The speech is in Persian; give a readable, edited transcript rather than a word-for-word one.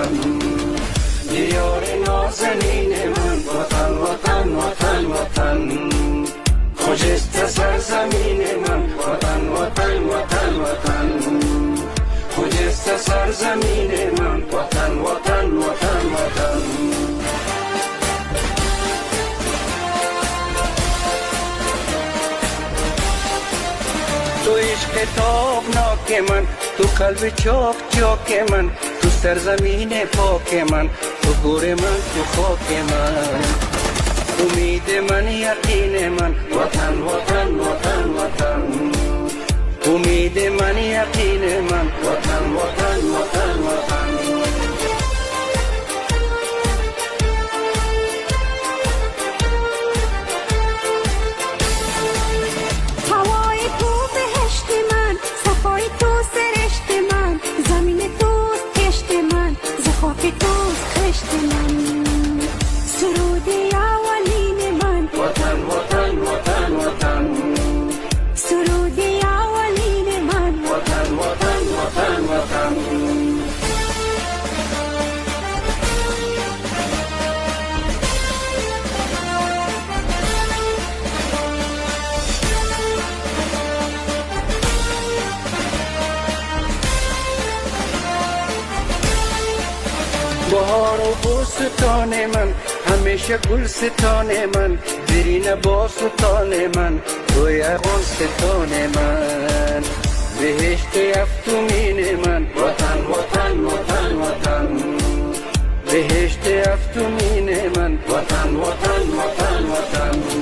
وطن دیار نازنین من وطن وطن وطن وطن خجست سرزمین من وطن وطن وطن وطن خجست سرزمین من وطن وطن وطن وطن تو عشق تابناک من تو قلب چاک چاک من تو سرزمین پاک من تو گور من تو خاک من امید من یقین من وطن وطن وطن وطن امید من یقین من وطن وطن وطن وطن هوای تو بهشت من صفای تو سرشت من زمین توست کشت من ز خاک توست خشت من سرود اولین من وطن وطن وطن وطن سرود اولین من وطن وطن وطن وطن بهار و بوستان من همیشه گلستان من برین باستان من توی آستان من بهشت افتومین من وطن وطن وطن وطن بهشت افتومین من وطن وطن وطن وطن